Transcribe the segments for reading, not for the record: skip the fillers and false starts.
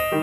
Hey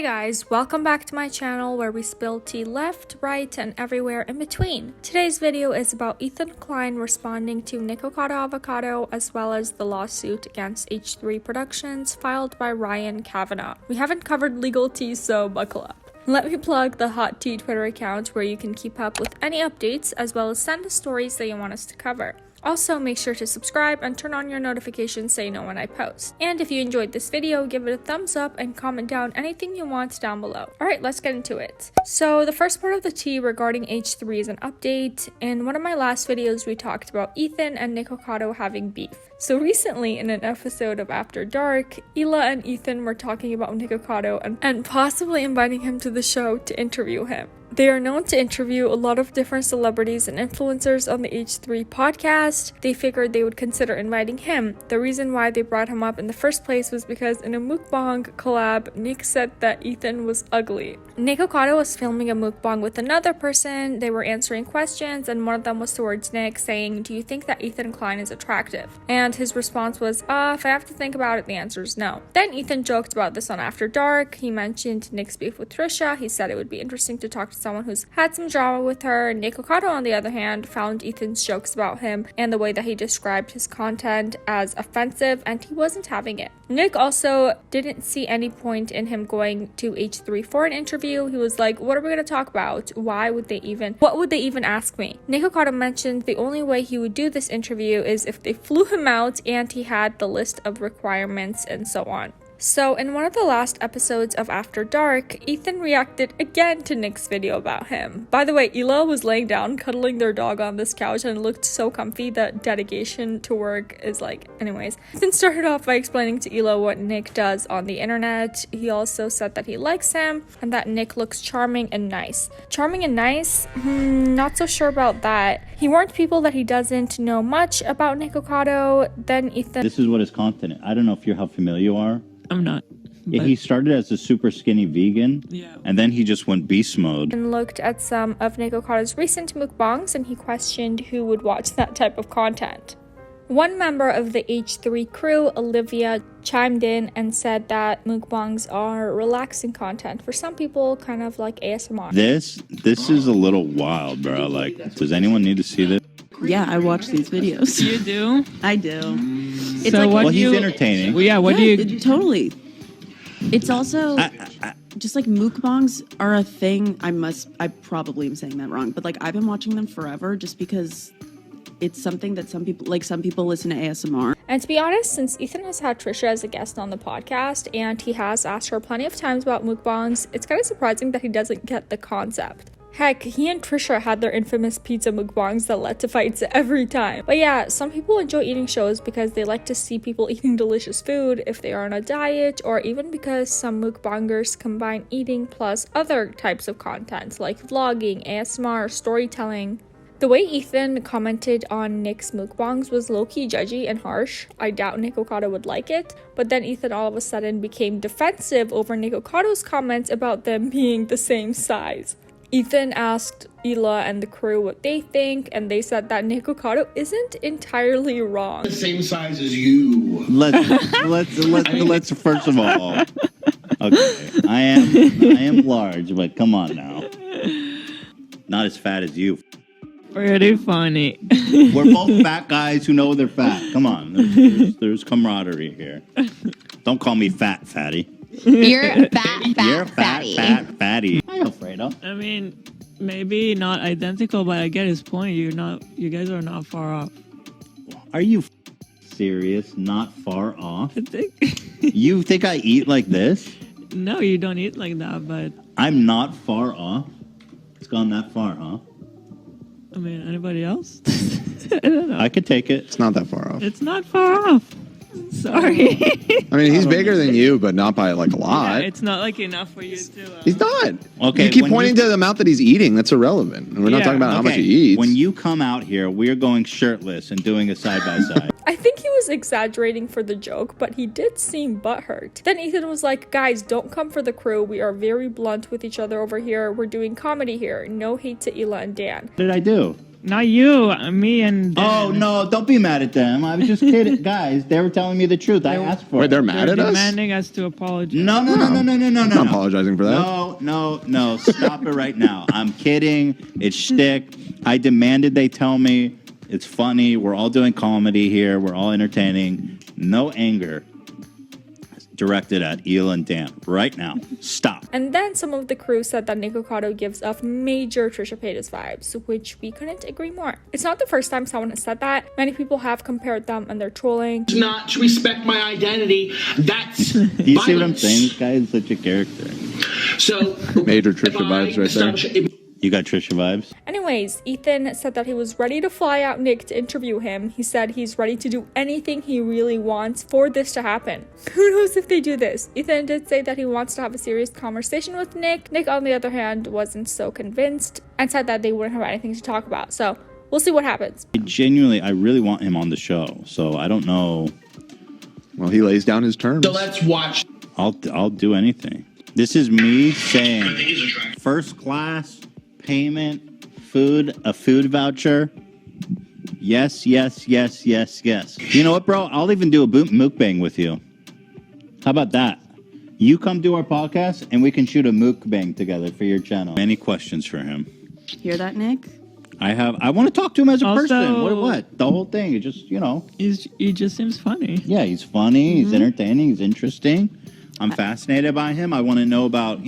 guys, welcome back to my channel where we spill tea left, right, and everywhere in between. Today's video is about Ethan Klein responding to Nikocado Avocado as well as the lawsuit against H3 Productions filed by Cavanaugh. We haven't covered legal tea, so buckle up. Let me plug the Hot Tea Twitter account where you can keep up with any updates as well as send us stories that you want us to cover. Also, make sure to subscribe and turn on your notifications so you know when I post. And if you enjoyed this video, give it a thumbs up and comment down anything you want down below. Alright, let's get into it. So the first part of the tea regarding H3 is an update. In one of my last videos, we talked about Ethan and Nikocado having beef. So recently, in an episode of After Dark, Hila and Ethan were talking about Nikocado and possibly inviting him to the show to interview him. They are known to interview a lot of different celebrities and influencers on the H3 podcast. They figured they would consider inviting him. The reason why they brought him up in the first place was because in a mukbang collab, Nick said that Ethan was ugly. Nikocado was filming a mukbang with another person. They were answering questions and one of them was towards Nick saying, "Do you think that Ethan Klein is attractive?" And his response was, if I have to think about it, the answer is no. Then Ethan joked about this on After Dark. He mentioned Nick's beef with Trisha. He said it would be interesting to talk to someone who's had some drama with her. Nikocado, on the other hand, found Ethan's jokes about him and the way that he described his content as offensive, and he wasn't having it. Nick also didn't see any point in him going to H3 for an interview. He was like, what are we going to talk about? What would they even ask me? Nikocado mentioned the only way he would do this interview is if they flew him out and he had the list of requirements and so on. So in one of the last episodes of After Dark, Ethan reacted again to Nick's video about him. By the way, Hila was laying down cuddling their dog on this couch and it looked so comfy that dedication to work is anyways. Ethan started off by explaining to Hila what Nick does on the internet. He also said that he likes him and that Nick looks charming and nice. Charming and nice? Not so sure about that. He warned people that he doesn't know much about Nikocado. Then Ethan... This is what his content is. I don't know how familiar you are. I'm not. Yeah, he started as a super skinny vegan, and then he just went beast mode. And looked at some of Nikocado's recent mukbangs, and he questioned who would watch that type of content. One member of the H3 crew, Olivia, chimed in and said that mukbangs are relaxing content for some people, kind of like ASMR. This is a little wild, bro. Does anyone need to see this? Yeah, I watch these videos. You do? I do. It's so well, he's entertaining. Well, yeah, what do you... Totally. It's also... just mukbangs are a thing. I probably am saying that wrong, but I've been watching them forever just because it's something that some people listen to ASMR. And to be honest, since Ethan has had Trisha as a guest on the podcast and he has asked her plenty of times about mukbangs, it's kind of surprising that he doesn't get the concept. Heck, he and Trisha had their infamous pizza mukbangs that led to fights every time. But yeah, some people enjoy eating shows because they like to see people eating delicious food if they are on a diet, or even because some mukbangers combine eating plus other types of content like vlogging, ASMR, storytelling. The way Ethan commented on Nick's mukbangs was low-key judgy and harsh. I doubt Nikocado would like it, but then Ethan all of a sudden became defensive over Nikocado's comments about them being the same size. Ethan asked Hila and the crew what they think, and they said that Nikocado isn't entirely wrong. The same size as you. Let's first of all, okay, I am large, but come on now, not as fat as you. Pretty funny. We're both fat guys who know they're fat. Come on, there's camaraderie here. Don't call me fat, fatty. You're fat, You're fatty. fat, fatty. Hi, Alfredo. I mean, maybe not identical, but I get his point. You guys are not far off. Are you serious? Not far off? I think. You think I eat like this? No, you don't eat like that, but... I'm not far off? It's gone that far, huh? I mean, anybody else? I don't know. I could take it. It's not that far off. It's not far off. Sorry. I mean, he's bigger than you, but not by a lot. Yeah, it's not enough for you to... He's not. Okay. You keep pointing to the amount that he's eating. That's irrelevant. And we're not talking about how much he eats. When you come out here, we're going shirtless and doing a side-by-side. I think he was exaggerating for the joke, but he did seem butthurt. Then Ethan was like, guys, don't come for the crew. We are very blunt with each other over here. We're doing comedy here. No hate to Hila and Dan. What did I do? Not you, me and Dan. Oh, no, don't be mad at them. I was just kidding. Guys, they were telling me the truth. I asked for it. Wait, they're mad They're at us? demanding us to apologize. No. I'm not apologizing for that. No. Stop it right now. I'm kidding. It's shtick. I demanded they tell me. It's funny. We're all doing comedy here. We're all entertaining. No anger directed at Hila and Dan right now. Stop. And then some of the crew said that Nikocado gives off major Trisha Paytas vibes, which we couldn't agree more. It's not the first time someone has said that. Many people have compared them and they're trolling. Not to respect my identity. That's Do you see what I'm saying? This guy is such a character. So Major Trisha vibes right there. You got Trisha vibes? Anyways, Ethan said that he was ready to fly out Nick to interview him. He said he's ready to do anything he really wants for this to happen. Who knows if they do this? Ethan did say that he wants to have a serious conversation with Nick. Nick, on the other hand, wasn't so convinced and said that they wouldn't have anything to talk about. So we'll see what happens. I really want him on the show. So I don't know. Well, he lays down his terms. So let's watch. I'll do anything. This is me saying first class payment, a food voucher. Yes. You know what, bro? I'll even do a mukbang with you. How about that? You come do our podcast and we can shoot a mukbang together for your channel. Any questions for him? Hear that, Nick? I want to talk to him as a Also- person. What? The whole thing. It just, He just seems funny. Yeah, he's funny. He's entertaining. He's interesting. I'm fascinated by him. I want to know about,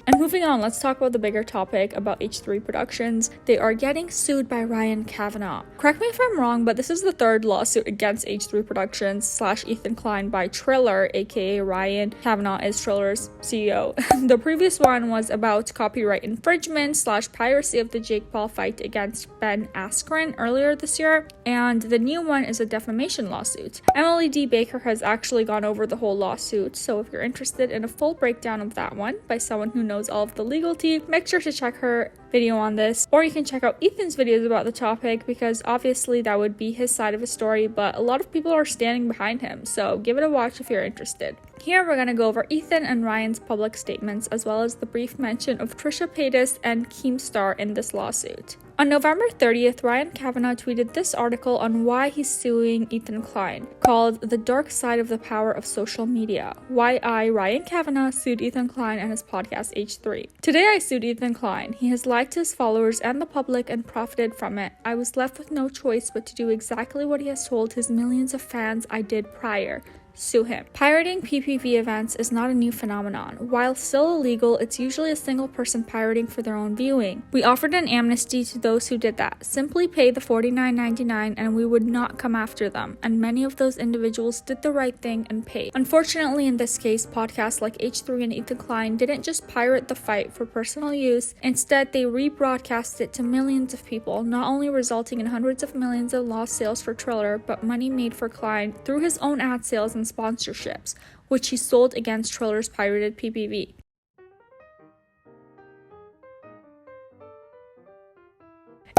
And moving on, let's talk about the bigger topic about H3 Productions. They are getting sued by Ryan Cavanaugh. Correct me if I'm wrong, but this is the third lawsuit against H3 Productions / Ethan Klein by Triller, aka Ryan Cavanaugh is Triller's CEO. The previous one was about copyright infringement / piracy of the Jake Paul fight against Ben Askren earlier this year, and the new one is a defamation lawsuit. Emily D. Baker has actually gone over the whole lawsuit, so if you're interested in a full breakdown of that one by someone who knows all of the legal tea, make sure to check her video on this, or you can check out Ethan's videos about the topic, because obviously that would be his side of a story, but a lot of people are standing behind him, so give it a watch if you're interested. Here we're going to go over Ethan and Ryan's public statements, as well as the brief mention of Trisha Paytas and Keemstar in this lawsuit. On November 30th, Ryan Cavanaugh tweeted this article on why he's suing Ethan Klein, called The Dark Side of the Power of Social Media, Why I, Ryan Cavanaugh, Sued Ethan Klein and his podcast H3. Today I sued Ethan Klein. He has lied to his followers and the public and profited from it. I was left with no choice but to do exactly what he has told his millions of fans I did prior. Sue him. Pirating PPV events is not a new phenomenon. While still illegal, it's usually a single person pirating for their own viewing. We offered an amnesty to those who did that. Simply pay the $49.99 and we would not come after them, and many of those individuals did the right thing and paid. Unfortunately, in this case, podcasts like H3 and Ethan Klein didn't just pirate the fight for personal use, instead they rebroadcast it to millions of people, not only resulting in hundreds of millions of lost sales for Triller, but money made for Klein through his own ad sales and sponsorships, which he sold against Triller's pirated PPV.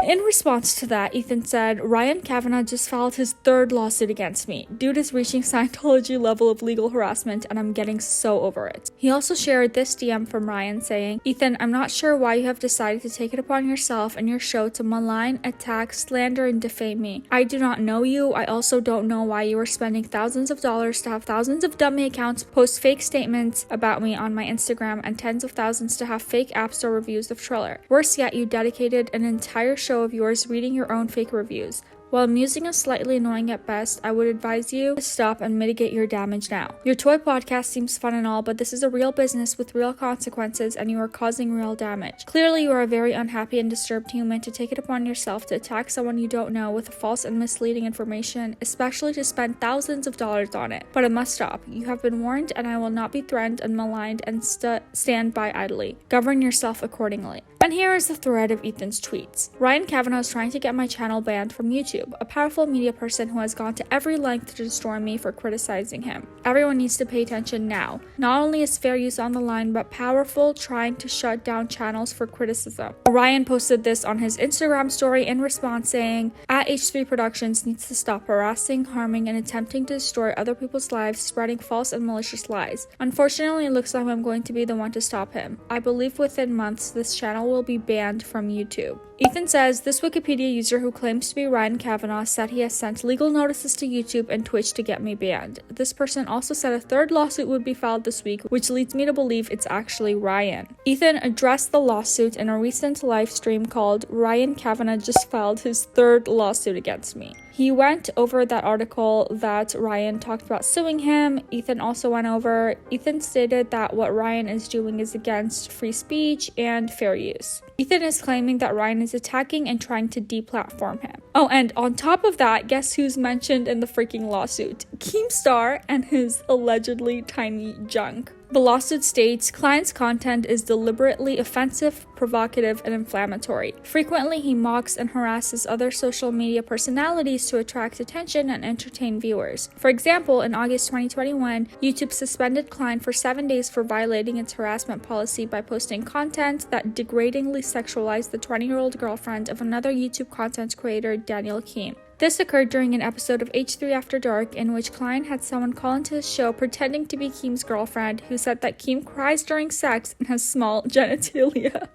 In response to that, Ethan said, Ryan Cavanaugh just filed his third lawsuit against me. Dude is reaching Scientology level of legal harassment and I'm getting so over it. He also shared this DM from Ryan saying, Ethan, I'm not sure why you have decided to take it upon yourself and your show to malign, attack, slander, and defame me. I do not know you. I also don't know why you are spending thousands of dollars to have thousands of dummy accounts post fake statements about me on my Instagram and tens of thousands to have fake App Store reviews of Triller. Worse yet, you dedicated an entire show of yours reading your own fake reviews. While amusing and slightly annoying at best, I would advise you to stop and mitigate your damage now. Your toy podcast seems fun and all, but this is a real business with real consequences and you are causing real damage. Clearly, you are a very unhappy and disturbed human to take it upon yourself to attack someone you don't know with false and misleading information, especially to spend thousands of dollars on it. But it must stop. You have been warned and I will not be threatened and maligned and stand by idly. Govern yourself accordingly. And here is the thread of Ethan's tweets. Ryan Cavanaugh is trying to get my channel banned from YouTube. A powerful media person who has gone to every length to destroy me for criticizing him. Everyone needs to pay attention now. Not only is fair use on the line, but powerful trying to shut down channels for criticism. Ryan posted this on his Instagram story in response saying, H3 Productions needs to stop harassing, harming, and attempting to destroy other people's lives, spreading false and malicious lies. Unfortunately, it looks like I'm going to be the one to stop him. I believe within months this channel will be banned from YouTube. Ethan says, this Wikipedia user who claims to be Ryan Cavanaugh said he has sent legal notices to YouTube and Twitch to get me banned. This person also said a third lawsuit would be filed this week, which leads me to believe it's actually Ryan. Ethan addressed the lawsuit in a recent live stream called Ryan Cavanaugh just filed his third lawsuit against me. He went over that article that Ryan talked about suing him. Ethan also went over. Ethan stated that what Ryan is doing is against free speech and fair use. Ethan is claiming that Ryan is attacking and trying to deplatform him. Oh, and on top of that, guess who's mentioned in the freaking lawsuit? Keemstar and his allegedly tiny junk. The lawsuit states Klein's content is deliberately offensive, provocative, and inflammatory. Frequently, he mocks and harasses other social media personalities to attract attention and entertain viewers. For example, in August 2021, YouTube suspended Klein for 7 days for violating its harassment policy by posting content that degradingly sexualized the 20-year-old girlfriend of another YouTube content creator, Daniel Keem. This occurred during an episode of H3 After Dark in which Klein had someone call into his show pretending to be Keem's girlfriend who said that Keem cries during sex and has small genitalia.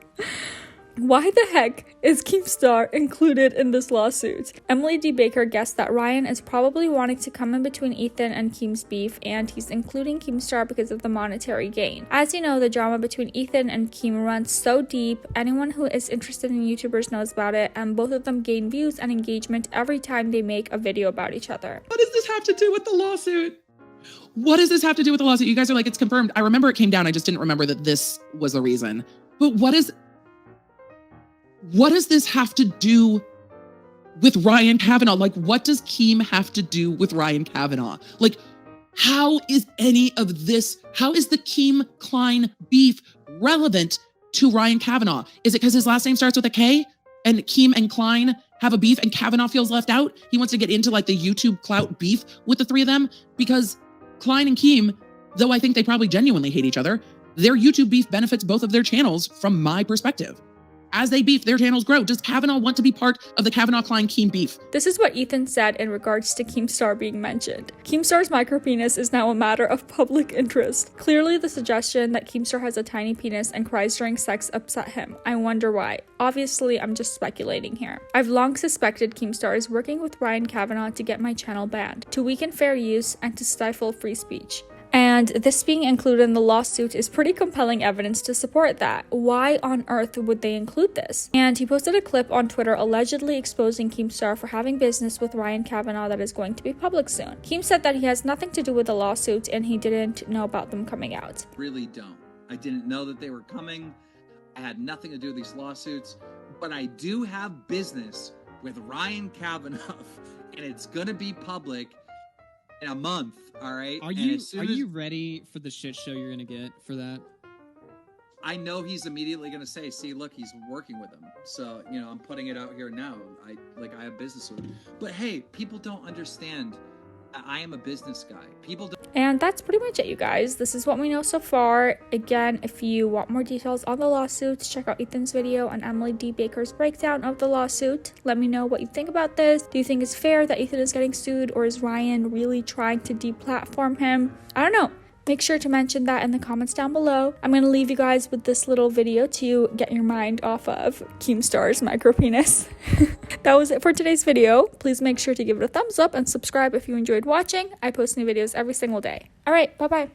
Why the heck is Keemstar included in this lawsuit? Emily D. Baker guessed that Ryan is probably wanting to come in between Ethan and Keem's beef, and he's including Keemstar because of the monetary gain. As you know, the drama between Ethan and Keem runs so deep. Anyone who is interested in YouTubers knows about it, and both of them gain views and engagement every time they make a video about each other. What does this have to do with the lawsuit? What does this have to do with the lawsuit? You guys are like, it's confirmed. I remember it came down. I just didn't remember that this was the reason. But what does this have to do with Ryan Cavanaugh? Like, what does Keem have to do with Ryan Cavanaugh? Like, how is any of this, how is the Keem Klein beef relevant to Ryan Cavanaugh? Is it because his last name starts with a K and Keem and Klein have a beef and Cavanaugh feels left out? He wants to get into like the YouTube clout beef with the three of them because Klein and Keem, though I think they probably genuinely hate each other, their YouTube beef benefits both of their channels from my perspective. As they beef, their channels grow. Does Cavanaugh want to be part of the Cavanaugh-Klein-Keem beef? This is what Ethan said in regards to Keemstar being mentioned. Keemstar's micropenis is now a matter of public interest. Clearly, the suggestion that Keemstar has a tiny penis and cries during sex upset him. I wonder why. Obviously, I'm just speculating here. I've long suspected Keemstar is working with Ryan Cavanaugh to get my channel banned, to weaken fair use, and to stifle free speech. And this being included in the lawsuit is pretty compelling evidence to support that. Why on earth would they include this? And he posted a clip on Twitter allegedly exposing Keemstar for having business with Ryan Cavanaugh that is going to be public soon. Keem said that he has nothing to do with the lawsuit and he didn't know about them coming out. Really don't. I didn't know that they were coming. I had nothing to do with these lawsuits, but I do have business with Ryan Cavanaugh and it's gonna be public in a month. All right. Are you ready for the shit show you're gonna get for that? I know he's immediately gonna say, "See, look, he's working with him." So I'm putting it out here now. I have business with him. But hey, people don't understand. I am a business guy. People don't. And that's pretty much it, you guys. This is what we know so far. Again, if you want more details on the lawsuits, check out Ethan's video and Emily D. Baker's breakdown of the lawsuit. Let me know what you think about this. Do you think it's fair that Ethan is getting sued, or is Ryan really trying to deplatform him? I don't know. Make sure to mention that in the comments down below. I'm going to leave you guys with this little video to get your mind off of Keemstar's micropenis. That was it for today's video. Please make sure to give it a thumbs up and subscribe if you enjoyed watching. I post new videos every single day. Alright, bye-bye.